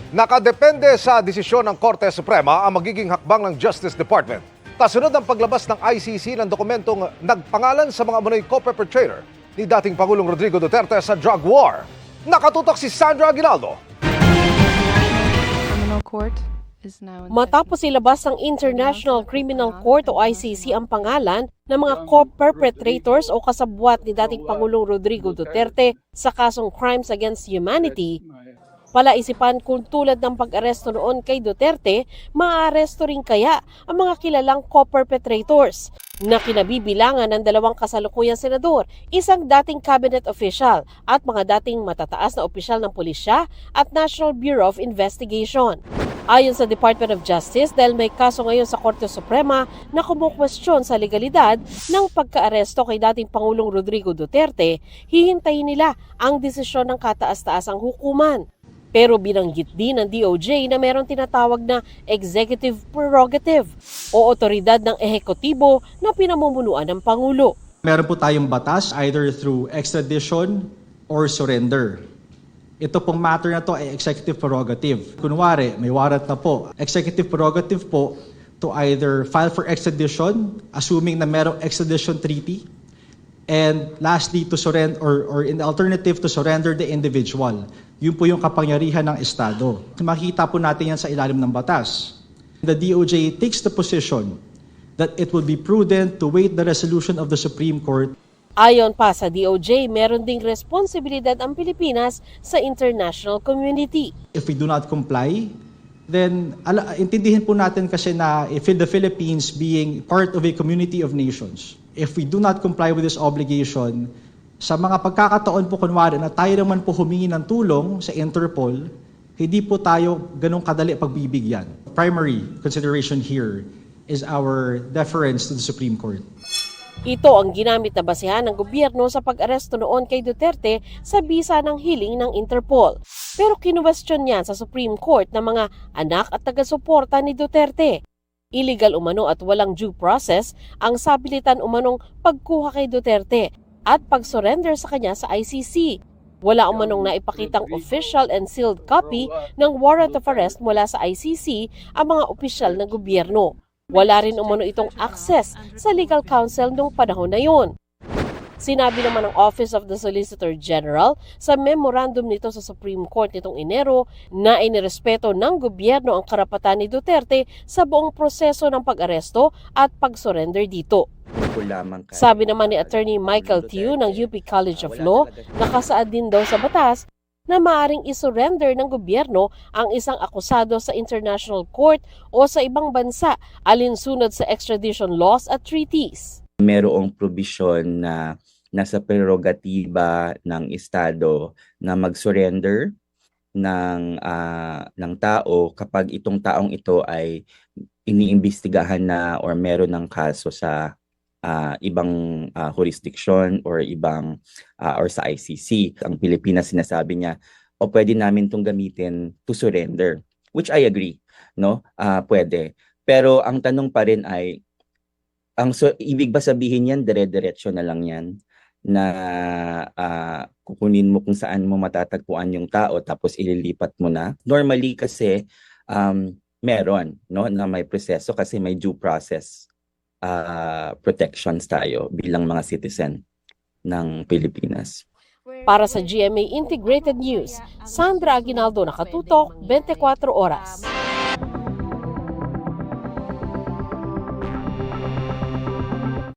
Nakadepende sa desisyon ng Korte Suprema ang magiging hakbang ng Justice Department. Kasunod ang paglabas ng ICC ng dokumentong nagpangalan sa mga umunoy co-perpetrator ni dating Pangulong Rodrigo Duterte sa drug war. Nakatutok si Sandra Aguinaldo. Criminal Court is now Matapos ilabas ng International Criminal Court o ICC ang pangalan ng mga co-perpetrators o kasabwat ni dating Pangulong Rodrigo Duterte sa kasong Crimes Against Humanity, palaisipan kung tulad ng pag-aresto noon kay Duterte, maaaresto rin kaya ang mga kilalang co-perpetrators na kinabibilangan ng dalawang kasalukuyang senador, isang dating cabinet official at mga dating matataas na opisyal ng pulisya at National Bureau of Investigation. Ayon sa Department of Justice, dahil may kaso ngayon sa Korte Suprema na kumukwestiyon sa legalidad ng pagkaaresto kay dating Pangulong Rodrigo Duterte, hihintayin nila ang desisyon ng kataas-taasang hukuman. Pero binanggit din ng DOJ na mayroong tinatawag na executive prerogative o otoridad ng ehekutibo na pinamumunuan ng Pangulo. Meron po tayong batas either through extradition or surrender. Ito pong matter na to ay executive prerogative. Kunwari, may warrant na po. Executive prerogative po to either file for extradition, assuming na merong extradition treaty, and lastly, to surrender or in the alternative to surrender the individual. Yun po yung kapangyarihan ng Estado. Makita po natin yan sa ilalim ng batas. The DOJ takes the position that it will be prudent to wait the resolution of the Supreme Court. Ayon pa sa DOJ, meron ding responsibilidad ang Pilipinas sa international community. If we do not comply, then intindihin po natin kasi na if the Philippines being part of a community of nations, if we do not comply with this obligation, sa mga pagkakataon po kunwari na tayo naman po humingi ng tulong sa Interpol, hindi po tayo ganong kadali pagbibigyan. Primary consideration here is our deference to the Supreme Court. Ito ang ginamit na basehan ng gobyerno sa pag-aresto noon kay Duterte sa bisa ng hiling ng Interpol. Pero kinuwestiyon niyan sa Supreme Court ng mga anak at taga-suporta ni Duterte. Illegal umano at walang due process ang sabilitan umanong pagkuha kay Duterte at pag-surrender sa kanya sa ICC. Wala umanong naipakitang official and sealed copy ng warrant of arrest mula sa ICC ang mga opisyal ng gobyerno. Wala rin umano itong access sa legal counsel noong panahon na yun. Sinabi naman ng Office of the Solicitor General sa memorandum nito sa Supreme Court nitong Enero na inirespeto ng gobyerno ang karapatan ni Duterte sa buong proseso ng pag-aresto at pag-surrender dito. Sabi naman ni Attorney Michael Tiu ng UP College of Law, nakasaad din daw sa batas na maaaring isurrender ng gobyerno ang isang akusado sa international court o sa ibang bansa alinsunod sa extradition laws at treaties. Merong probisyon na nasa prerogatiba ng Estado na mag-surrender ng tao kapag itong taong ito ay iniimbestigahan na or meron ng kaso sa ibang jurisdiction or or sa ICC. Ang Pilipinas sinasabi niya, o pwede namin itong gamitin to surrender, which I agree, no? Pwede. Pero ang tanong pa rin ay, ibig ba sabihin yan, dire-diretso na lang yan na kukunin mo kung saan mo matatagpuan yung tao tapos ililipat mo na? Normally kasi meron, no, na may proseso kasi may due process protections tayo bilang mga citizen ng Pilipinas. Para sa GMA Integrated News, Sandra Aguinaldo, nakatutok, 24 oras.